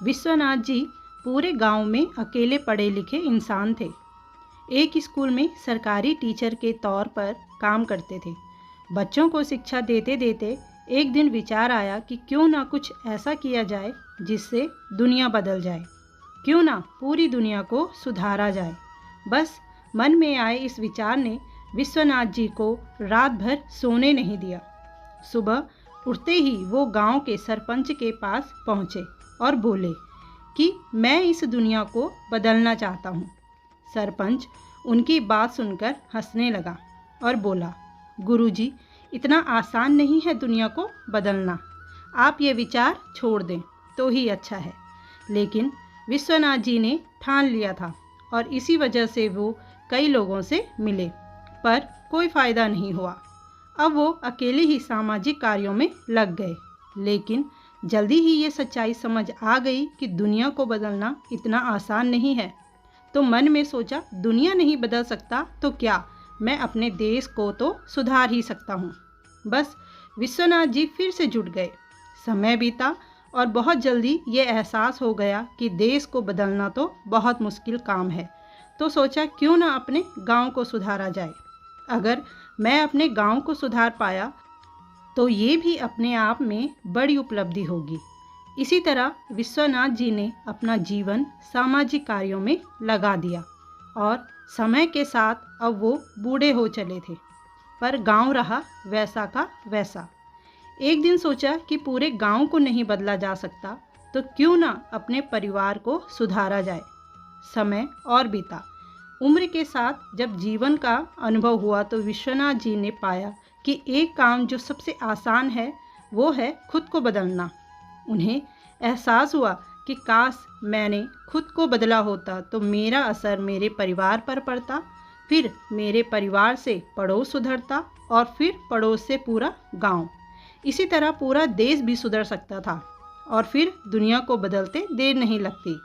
विश्वनाथ जी पूरे गांव में अकेले पढ़े लिखे इंसान थे। एक स्कूल में सरकारी टीचर के तौर पर काम करते थे। बच्चों को शिक्षा देते देते एक दिन विचार आया कि क्यों ना कुछ ऐसा किया जाए जिससे दुनिया बदल जाए, क्यों ना पूरी दुनिया को सुधारा जाए। बस मन में आए इस विचार ने विश्वनाथ जी को रात भर सोने नहीं दिया। सुबह उठते ही वो गांव के सरपंच के पास पहुँचे और बोले कि मैं इस दुनिया को बदलना चाहता हूँ। सरपंच उनकी बात सुनकर हंसने लगा और बोला, गुरुजी, इतना आसान नहीं है दुनिया को बदलना। आप ये विचार छोड़ दें तो ही अच्छा है। लेकिन विश्वनाथ जी ने ठान लिया था और इसी वजह से वो कई लोगों से मिले, पर कोई फ़ायदा नहीं हुआ। अब वो अकेले ही सामाजिक कार्यों में लग गए। लेकिन जल्दी ही ये सच्चाई समझ आ गई कि दुनिया को बदलना इतना आसान नहीं है। तो मन में सोचा, दुनिया नहीं बदल सकता तो क्या, मैं अपने देश को तो सुधार ही सकता हूँ। बस विश्वनाथ जी फिर से जुट गए। समय बीता और बहुत जल्दी ये एहसास हो गया कि देश को बदलना तो बहुत मुश्किल काम है। तो सोचा, क्यों ना अपने गांव को सुधारा जाए। अगर मैं अपने गांव को सुधार पाया तो ये भी अपने आप में बड़ी उपलब्धि होगी। इसी तरह विश्वनाथ जी ने अपना जीवन सामाजिक कार्यों में लगा दिया और समय के साथ अब वो बूढ़े हो चले थे, पर गांव रहा वैसा का वैसा। एक दिन सोचा कि पूरे गांव को नहीं बदला जा सकता तो क्यों ना अपने परिवार को सुधारा जाए। समय और बीता। उम्र के साथ जब जीवन का अनुभव हुआ तो विश्वनाथ जी ने पाया कि एक काम जो सबसे आसान है वो है खुद को बदलना। उन्हें एहसास हुआ कि काश मैंने खुद को बदला होता तो मेरा असर मेरे परिवार पर पड़ता, फिर मेरे परिवार से पड़ोस सुधरता और फिर पड़ोस से पूरा गांव। इसी तरह पूरा देश भी सुधर सकता था और फिर दुनिया को बदलते देर नहीं लगती।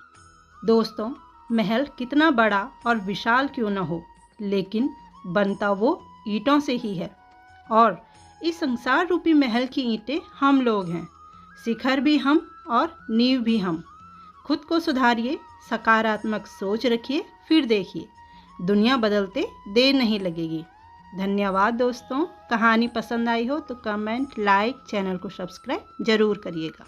दोस्तों, महल कितना बड़ा और विशाल क्यों न हो, लेकिन बनता वो ईंटों से ही है। और इस संसार रूपी महल की ईंटें हम लोग हैं, शिखर भी हम और नींव भी हम। खुद को सुधारिए, सकारात्मक सोच रखिए, फिर देखिए दुनिया बदलते देर नहीं लगेगी। धन्यवाद दोस्तों। कहानी पसंद आई हो तो कमेंट, लाइक, चैनल को सब्सक्राइब जरूर करिएगा।